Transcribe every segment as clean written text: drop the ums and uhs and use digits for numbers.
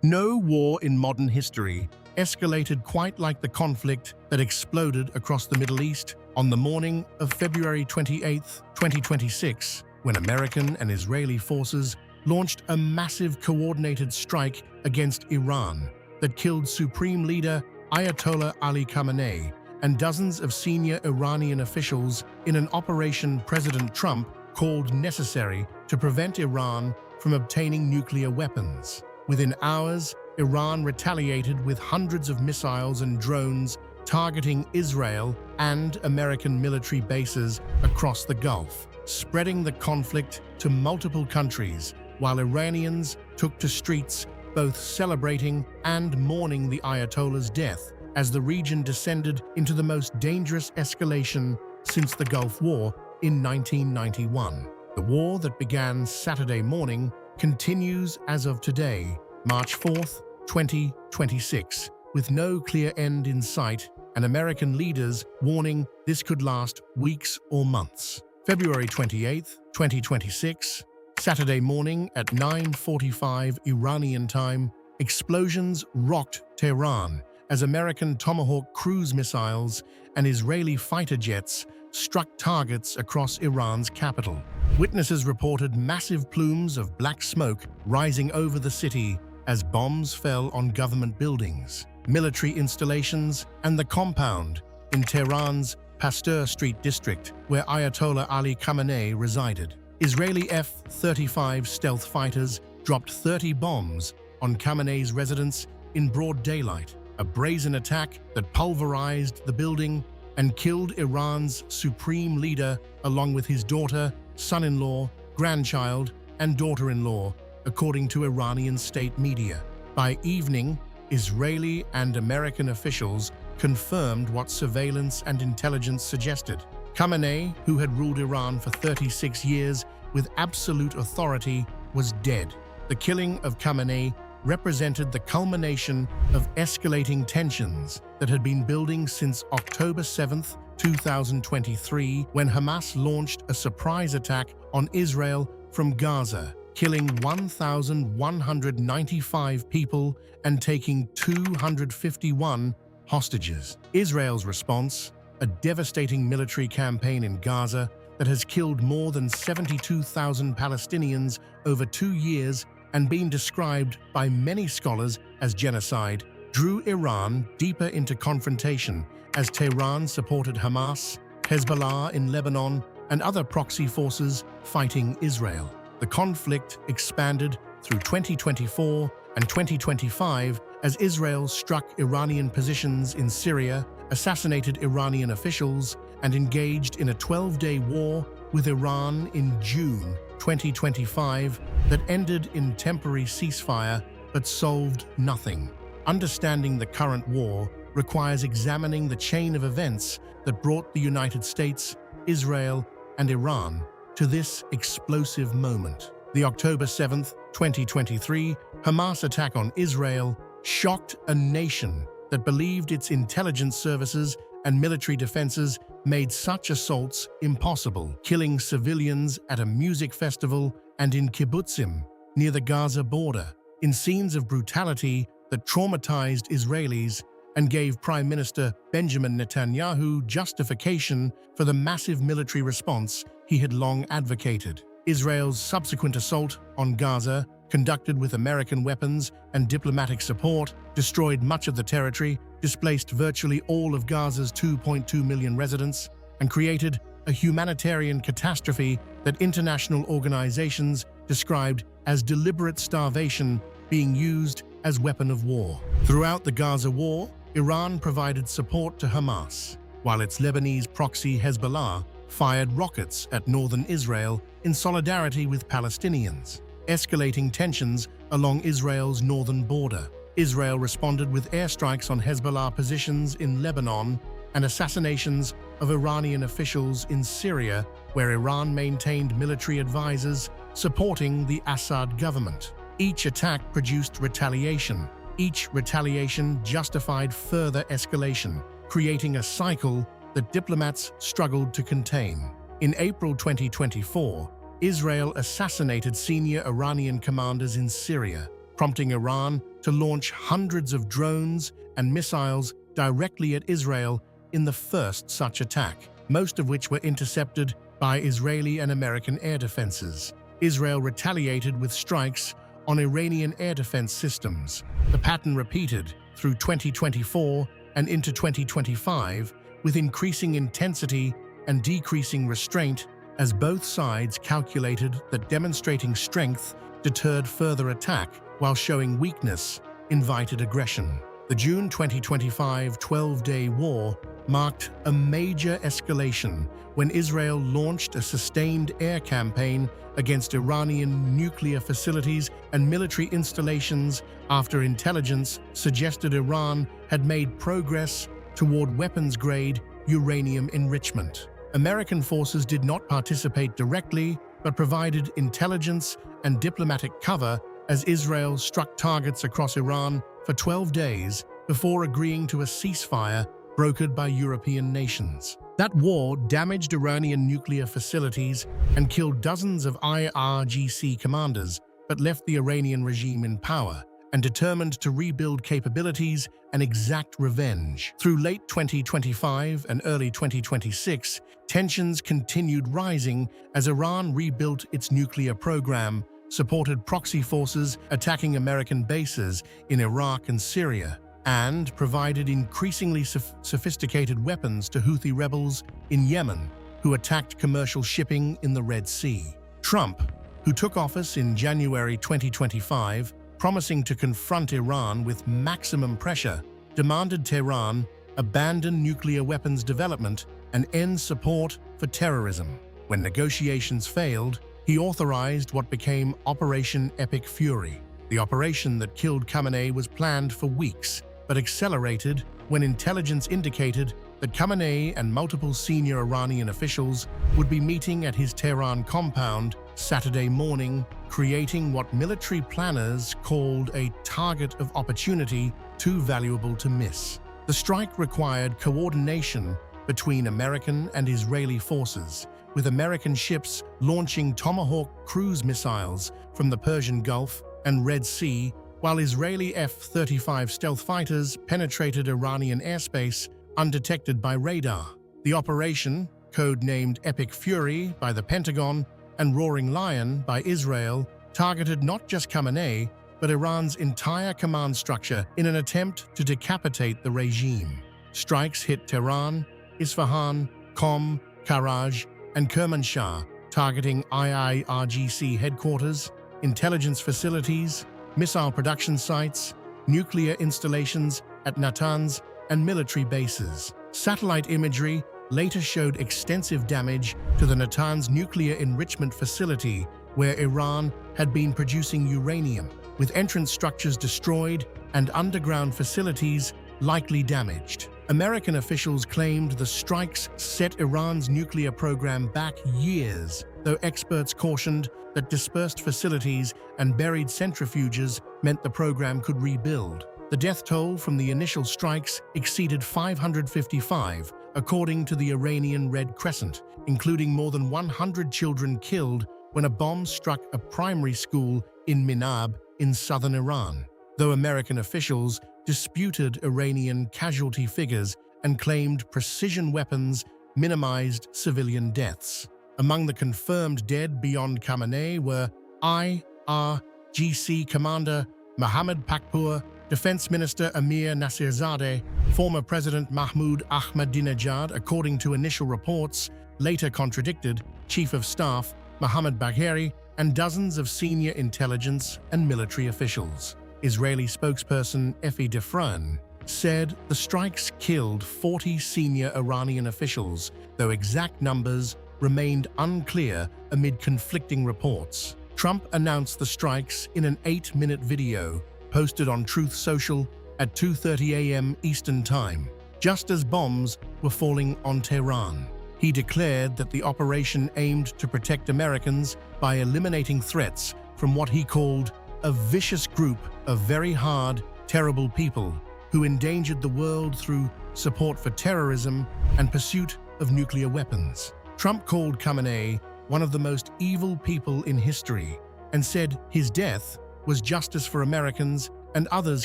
No war in modern history escalated quite like the conflict that exploded across the Middle East on the morning of February 28, 2026, when American and Israeli forces launched a massive coordinated strike against Iran that killed Supreme Leader Ayatollah Ali Khamenei and dozens of senior Iranian officials in an operation President Trump called necessary to prevent Iran from obtaining nuclear weapons. Within hours, Iran retaliated with hundreds of missiles and drones targeting Israel and American military bases across the Gulf, spreading the conflict to multiple countries, while Iranians took to streets both celebrating and mourning the Ayatollah's death as the region descended into the most dangerous escalation since the Gulf War in 1991. The war that began Saturday morning continues as of today, March 4, 2026, with no clear end in sight and American leaders warning this could last weeks or months. February 28, 2026, Saturday morning at 9:45 Iranian time, explosions rocked Tehran as American Tomahawk cruise missiles and Israeli fighter jets struck targets across Iran's capital. Witnesses reported massive plumes of black smoke rising over the city as bombs fell on government buildings, military installations, and the compound in Tehran's Pasteur Street district, where Ayatollah Ali Khamenei resided. Israeli F-35 stealth fighters dropped 30 bombs on Khamenei's residence in broad daylight, a brazen attack that pulverized the building and killed Iran's supreme leader along with his daughter, son-in-law, grandchild, and daughter-in-law, according to Iranian state media. By evening, Israeli and American officials confirmed what surveillance and intelligence suggested. Khamenei, who had ruled Iran for 36 years with absolute authority, was dead. The killing of Khamenei represented the culmination of escalating tensions that had been building since October 7, 2023, when Hamas launched a surprise attack on Israel from Gaza, killing 1,195 people and taking 251 hostages. Israel's response, a devastating military campaign in Gaza that has killed more than 72,000 Palestinians over 2 years and been described by many scholars as genocide, drew Iran deeper into confrontation as Tehran supported Hamas, Hezbollah in Lebanon, and other proxy forces fighting Israel. The conflict expanded through 2024 and 2025 as Israel struck Iranian positions in Syria, assassinated Iranian officials, and engaged in a 12-day war with Iran in June 2025 that ended in temporary ceasefire but solved nothing. Understanding the current war requires examining the chain of events that brought the United States, Israel, and Iran to this explosive moment. The October 7, 2023, Hamas attack on Israel shocked a nation that believed its intelligence services and military defenses made such assaults impossible, killing civilians at a music festival and in kibbutzim near the Gaza border, in scenes of brutality that traumatized Israelis and gave Prime Minister Benjamin Netanyahu justification for the massive military response he had long advocated. Israel's subsequent assault on Gaza, conducted with American weapons and diplomatic support, destroyed much of the territory, displaced virtually all of Gaza's 2.2 million residents, and created a humanitarian catastrophe that international organizations described as deliberate starvation being used as weapon of war. Throughout the Gaza war, Iran provided support to Hamas, while its Lebanese proxy Hezbollah fired rockets at northern Israel in solidarity with Palestinians, escalating tensions along Israel's northern border. Israel responded with airstrikes on Hezbollah positions in Lebanon and assassinations of Iranian officials in Syria, where Iran maintained military advisors supporting the Assad government. Each attack produced retaliation. Each retaliation justified further escalation, creating a cycle that diplomats struggled to contain. In April 2024, Israel assassinated senior Iranian commanders in Syria, prompting Iran to launch hundreds of drones and missiles directly at Israel in the first such attack, most of which were intercepted by Israeli and American air defenses. Israel retaliated with strikes on Iranian air defense systems. The pattern repeated through 2024 and into 2025, with increasing intensity and decreasing restraint as both sides calculated that demonstrating strength deterred further attack, while showing weakness invited aggression. The June 2025 12-day war marked a major escalation when Israel launched a sustained air campaign against Iranian nuclear facilities and military installations after intelligence suggested Iran had made progress toward weapons-grade uranium enrichment. American forces did not participate directly, but provided intelligence and diplomatic cover as Israel struck targets across Iran for 12 days before agreeing to a ceasefire brokered by European nations. That war damaged Iranian nuclear facilities and killed dozens of IRGC commanders, but left the Iranian regime in power and determined to rebuild capabilities and exact revenge. Through late 2025 and early 2026, tensions continued rising as Iran rebuilt its nuclear program, supported proxy forces attacking American bases in Iraq and Syria, and provided increasingly sophisticated weapons to Houthi rebels in Yemen, who attacked commercial shipping in the Red Sea. Trump, who took office in January 2025, promising to confront Iran with maximum pressure, demanded Tehran abandon nuclear weapons development and end support for terrorism. When negotiations failed, he authorized what became Operation Epic Fury. The operation that killed Khamenei was planned for weeks, but accelerated when intelligence indicated that Khamenei and multiple senior Iranian officials would be meeting at his Tehran compound Saturday morning, creating what military planners called a target of opportunity too valuable to miss. The strike required coordination between American and Israeli forces, with American ships launching Tomahawk cruise missiles from the Persian Gulf and Red Sea, while Israeli F-35 stealth fighters penetrated Iranian airspace undetected by radar. The operation, codenamed Epic Fury by the Pentagon and Roaring Lion by Israel, targeted not just Khamenei, but Iran's entire command structure in an attempt to decapitate the regime. Strikes hit Tehran, Isfahan, Qom, Karaj, and Kermanshah, targeting IRGC headquarters, intelligence facilities, missile production sites, nuclear installations at Natanz, and military bases. Satellite imagery later showed extensive damage to the Natanz nuclear enrichment facility, where Iran had been producing uranium, with entrance structures destroyed and underground facilities likely damaged. American officials claimed the strikes set Iran's nuclear program back years, though experts cautioned that dispersed facilities and buried centrifuges meant the program could rebuild. The death toll from the initial strikes exceeded 555, according to the Iranian Red Crescent, including more than 100 children killed when a bomb struck a primary school in Minab in southern Iran, though American officials disputed Iranian casualty figures and claimed precision weapons minimized civilian deaths. Among the confirmed dead beyond Khamenei were IRGC Commander Mohammad Pakpour, Defense Minister Amir Nasirzadeh, former President Mahmoud Ahmadinejad, according to initial reports, later contradicted, Chief of Staff Mohammad Bagheri, and dozens of senior intelligence and military officials. Israeli spokesperson Efi Defran said the strikes killed 40 senior Iranian officials, though exact numbers remained unclear amid conflicting reports. Trump announced the strikes in an 8-minute video posted on Truth Social at 2:30 a.m. Eastern Time, just as bombs were falling on Tehran. He declared that the operation aimed to protect Americans by eliminating threats from what he called a vicious group of very hard, terrible people who endangered the world through support for terrorism and pursuit of nuclear weapons. Trump called Khamenei one of the most evil people in history and said his death was justice for Americans and others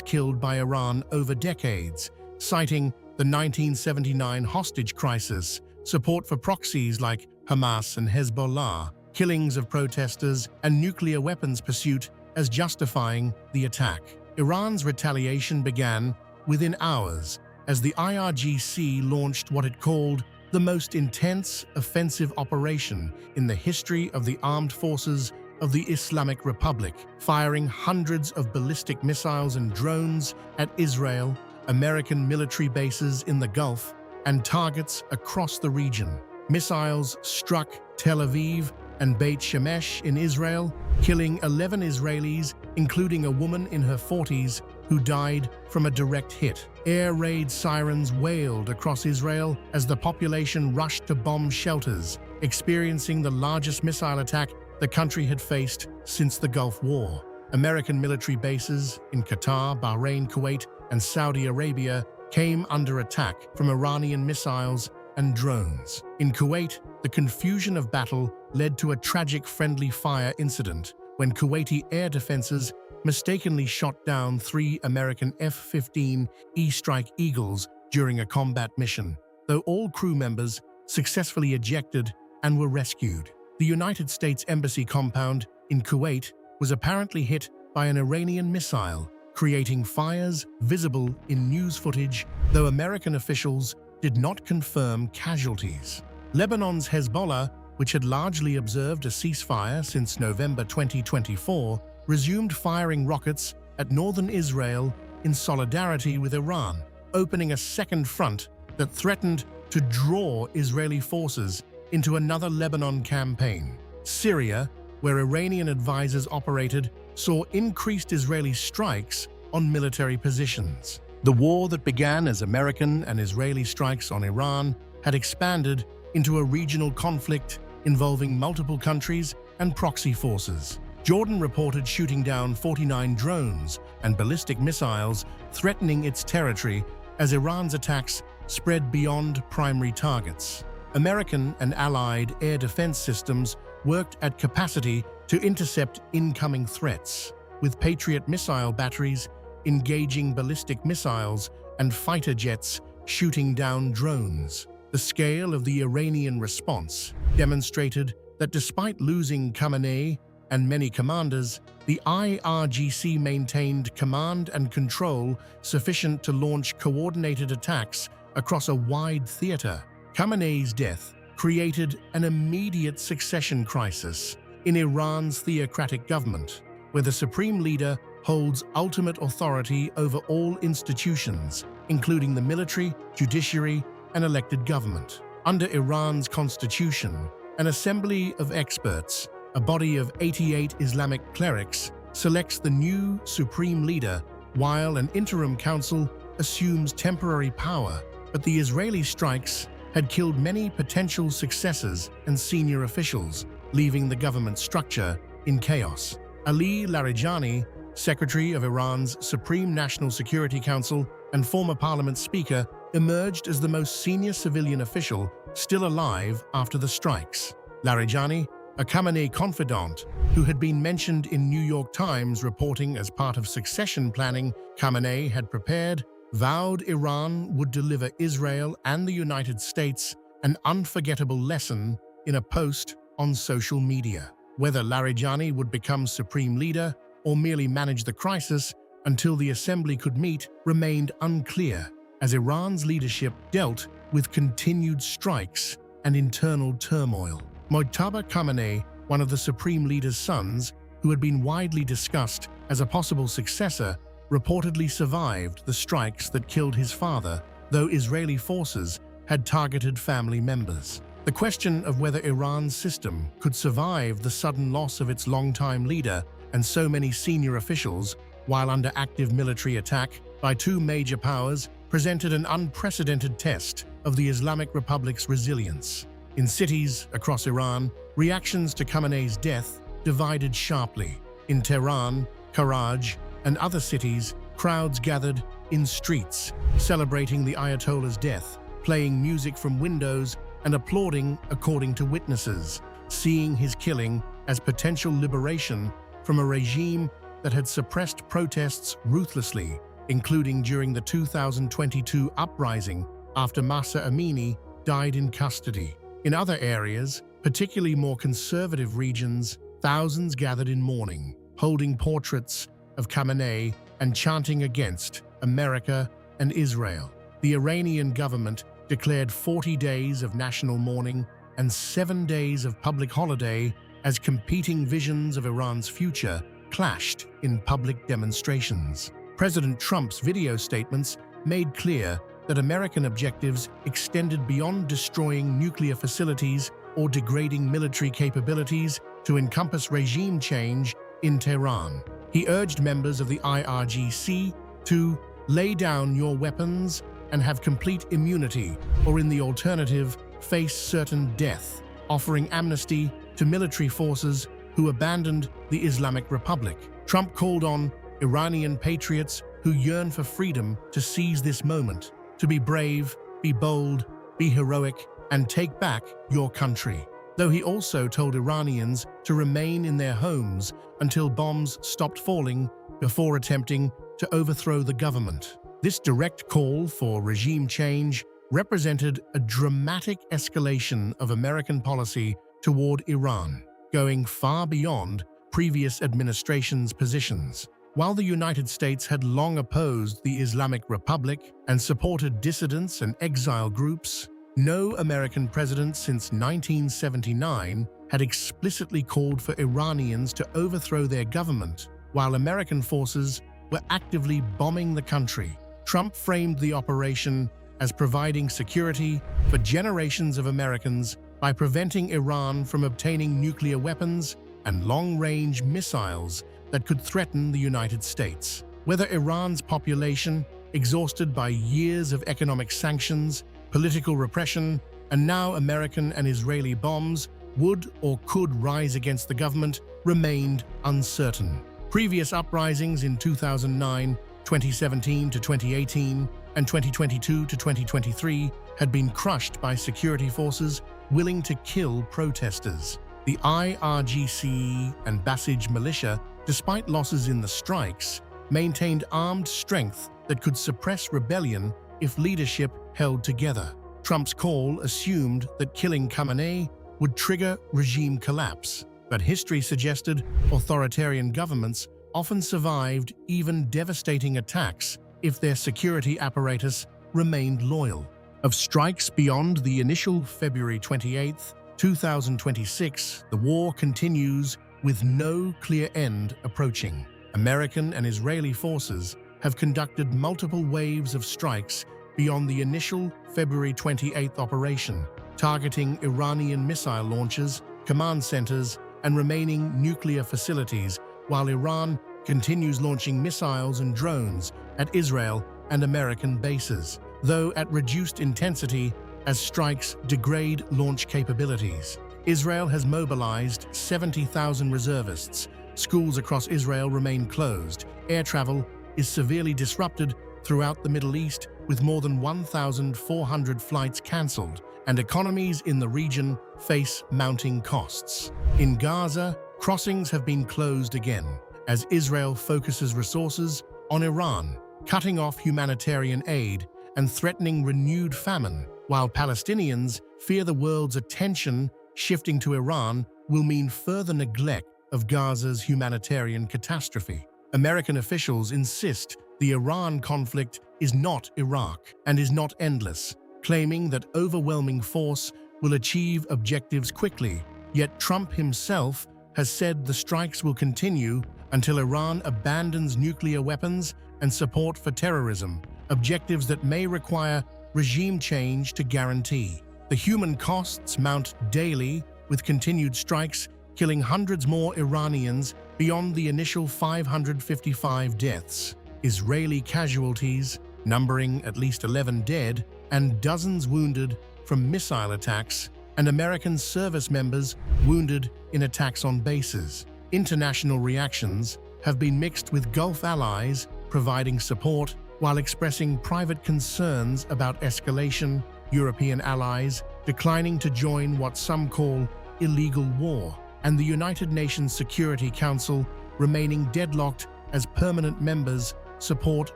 killed by Iran over decades, citing the 1979 hostage crisis, support for proxies like Hamas and Hezbollah, killings of protesters, and nuclear weapons pursuit as justifying the attack. Iran's retaliation began within hours as the IRGC launched what it called the most intense offensive operation in the history of the armed forces of the Islamic Republic, firing hundreds of ballistic missiles and drones at Israel, American military bases in the Gulf, and targets across the region. Missiles struck Tel Aviv and Beit Shemesh in Israel, killing 11 Israelis, including a woman in her 40s who died from a direct hit. Air raid sirens wailed across Israel as the population rushed to bomb shelters, experiencing the largest missile attack the country had faced since the Gulf War. American military bases in Qatar, Bahrain, Kuwait, and Saudi Arabia came under attack from Iranian missiles and drones. In Kuwait, the confusion of battle led to a tragic friendly fire incident when Kuwaiti air defenses mistakenly shot down 3 American F-15E Strike Eagles during a combat mission, though all crew members successfully ejected and were rescued. The United States Embassy compound in Kuwait was apparently hit by an Iranian missile, creating fires visible in news footage, though American officials did not confirm casualties. Lebanon's Hezbollah, which had largely observed a ceasefire since November 2024, resumed firing rockets at northern Israel in solidarity with Iran, opening a second front that threatened to draw Israeli forces into another Lebanon campaign. Syria, where Iranian advisors operated, saw increased Israeli strikes on military positions. The war that began as American and Israeli strikes on Iran had expanded into a regional conflict involving multiple countries and proxy forces. Jordan reported shooting down 49 drones and ballistic missiles threatening its territory as Iran's attacks spread beyond primary targets. American and allied air defense systems worked at capacity to intercept incoming threats, with Patriot missile batteries engaging ballistic missiles and fighter jets shooting down drones. The scale of the Iranian response demonstrated that despite losing Khamenei and many commanders, the IRGC maintained command and control sufficient to launch coordinated attacks across a wide theater. Khamenei's death created an immediate succession crisis in Iran's theocratic government, where the supreme leader holds ultimate authority over all institutions, including the military, judiciary, and elected government. Under Iran's constitution, an assembly of experts, a body of 88 Islamic clerics, selects the new supreme leader, while an interim council assumes temporary power. But the Israeli strikes had killed many potential successors and senior officials, leaving the government structure in chaos. Ali Larijani, secretary of Iran's Supreme National Security Council and former parliament speaker, emerged as the most senior civilian official still alive after the strikes. Larijani, a Khamenei confidant who had been mentioned in New York Times reporting as part of succession planning Khamenei had prepared, vowed Iran would deliver Israel and the United States an unforgettable lesson in a post on social media. Whether Larijani would become supreme leader or merely manage the crisis until the assembly could meet remained unclear, as Iran's leadership dealt with continued strikes and internal turmoil. Mojtaba Khamenei, one of the supreme leader's sons, who had been widely discussed as a possible successor, reportedly survived the strikes that killed his father, though Israeli forces had targeted family members. The question of whether Iran's system could survive the sudden loss of its longtime leader and so many senior officials while under active military attack by 2 major powers presented an unprecedented test of the Islamic Republic's resilience. In cities across Iran, reactions to Khamenei's death divided sharply. In Tehran, Karaj, and other cities, crowds gathered in streets, celebrating the Ayatollah's death, playing music from windows and applauding according to witnesses, seeing his killing as potential liberation from a regime that had suppressed protests ruthlessly, including during the 2022 uprising after Mahsa Amini died in custody. In other areas, particularly more conservative regions, thousands gathered in mourning, holding portraits of Khamenei and chanting against America and Israel. The Iranian government declared 40 days of national mourning and 7 days of public holiday as competing visions of Iran's future clashed in public demonstrations. President Trump's video statements made clear that American objectives extended beyond destroying nuclear facilities or degrading military capabilities to encompass regime change in Tehran. He urged members of the IRGC to lay down your weapons and have complete immunity, or in the alternative, face certain death, offering amnesty to military forces who abandoned the Islamic Republic. Trump called on Iranian patriots who yearn for freedom to seize this moment, to be brave, be bold, be heroic, and take back your country. Though he also told Iranians to remain in their homes until bombs stopped falling before attempting to overthrow the government. This direct call for regime change represented a dramatic escalation of American policy toward Iran, going far beyond previous administrations' positions. While the United States had long opposed the Islamic Republic and supported dissidents and exile groups, no American president since 1979 had explicitly called for Iranians to overthrow their government, while American forces were actively bombing the country. Trump framed the operation as providing security for generations of Americans by preventing Iran from obtaining nuclear weapons and long-range missiles that could threaten the United States. Whether Iran's population, exhausted by years of economic sanctions, political repression, and now American and Israeli bombs, would or could rise against the government, remained uncertain. Previous uprisings in 2009, 2017 to 2018, and 2022 to 2023 had been crushed by security forces willing to kill protesters. The IRGC and Basij militia, despite losses in the strikes, maintained armed strength that could suppress rebellion if leadership held together. Trump's call assumed that killing Khamenei would trigger regime collapse, but history suggested authoritarian governments often survived even devastating attacks if their security apparatus remained loyal. Of strikes beyond the initial February 28, 2026, the war continues with no clear end approaching. American and Israeli forces have conducted multiple waves of strikes beyond the initial February 28 operation, targeting Iranian missile launches, command centers, and remaining nuclear facilities, while Iran continues launching missiles and drones at Israel and American bases, though at reduced intensity as strikes degrade launch capabilities. Israel has mobilized 70,000 reservists. Schools across Israel remain closed. Air travel is severely disrupted throughout the Middle East, with more than 1,400 flights cancelled, and economies in the region face mounting costs. In Gaza, crossings have been closed again, as Israel focuses resources on Iran, cutting off humanitarian aid and threatening renewed famine, while Palestinians fear the world's attention shifting to Iran will mean further neglect of Gaza's humanitarian catastrophe. American officials insist the Iran conflict is not Iraq and is not endless, claiming that overwhelming force will achieve objectives quickly. Yet Trump himself has said the strikes will continue until Iran abandons nuclear weapons and support for terrorism, objectives that may require regime change to guarantee. The human costs mount daily, with continued strikes killing hundreds more Iranians beyond the initial 555 deaths. Israeli casualties, numbering at least 11 dead and dozens wounded from missile attacks, and American service members wounded in attacks on bases. International reactions have been mixed, with Gulf allies providing support while expressing private concerns about escalation, European allies declining to join what some call illegal war, and the United Nations Security Council remaining deadlocked as permanent members support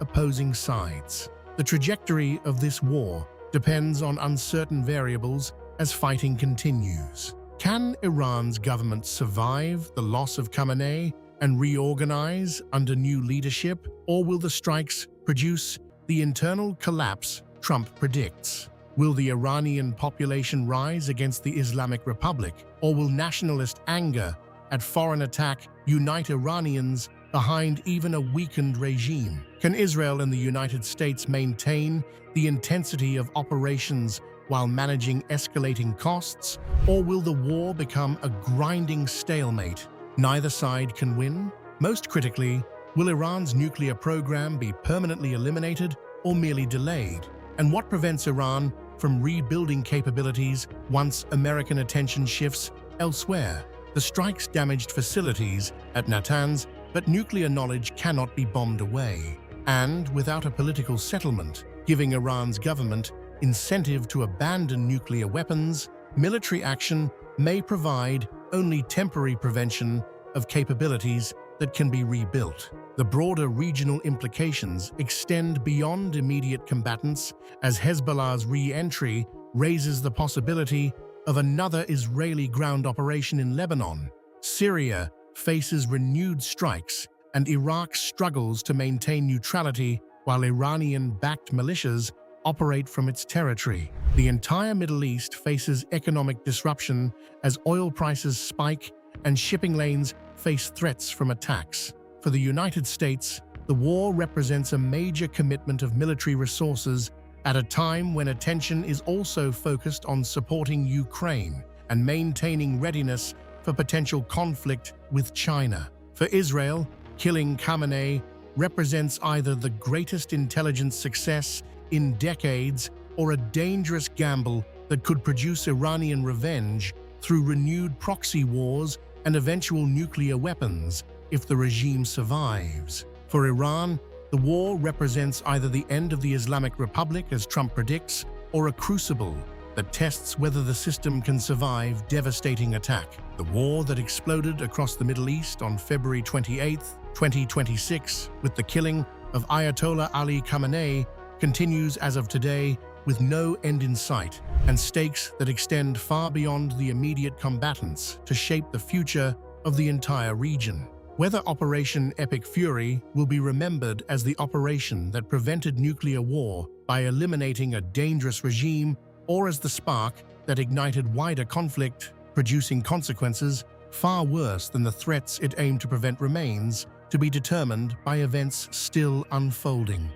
opposing sides. The trajectory of this war depends on uncertain variables as fighting continues. Can Iran's government survive the loss of Khamenei and reorganize under new leadership, or will the strikes produce the internal collapse Trump predicts? Will the Iranian population rise against the Islamic Republic, or will nationalist anger at foreign attack unite Iranians behind even a weakened regime? Can Israel and the United States maintain the intensity of operations while managing escalating costs, or will the war become a grinding stalemate? Neither side can win. Most critically, will Iran's nuclear program be permanently eliminated or merely delayed? And what prevents Iran from rebuilding capabilities once American attention shifts elsewhere? The strikes damaged facilities at Natanz, but nuclear knowledge cannot be bombed away. And without a political settlement, giving Iran's government incentive to abandon nuclear weapons, military action may provide only temporary prevention of capabilities that can be rebuilt. The broader regional implications extend beyond immediate combatants, as Hezbollah's re-entry raises the possibility of another Israeli ground operation in Lebanon. Syria faces renewed strikes, and Iraq struggles to maintain neutrality while Iranian-backed militias operate from its territory. The entire Middle East faces economic disruption as oil prices spike and shipping lanes face threats from attacks. For the United States, the war represents a major commitment of military resources at a time when attention is also focused on supporting Ukraine and maintaining readiness for potential conflict with China. For Israel, killing Khamenei represents either the greatest intelligence success in decades or a dangerous gamble that could produce Iranian revenge through renewed proxy wars and eventual nuclear weapons if the regime survives. For Iran, the war represents either the end of the Islamic Republic, as Trump predicts, or a crucible that tests whether the system can survive devastating attack. The war that exploded across the Middle East on February 28, 2026, with the killing of Ayatollah Ali Khamenei, continues as of today with no end in sight, and stakes that extend far beyond the immediate combatants to shape the future of the entire region. Whether Operation Epic Fury will be remembered as the operation that prevented nuclear war by eliminating a dangerous regime, or as the spark that ignited wider conflict, producing consequences far worse than the threats it aimed to prevent, remains to be determined by events still unfolding.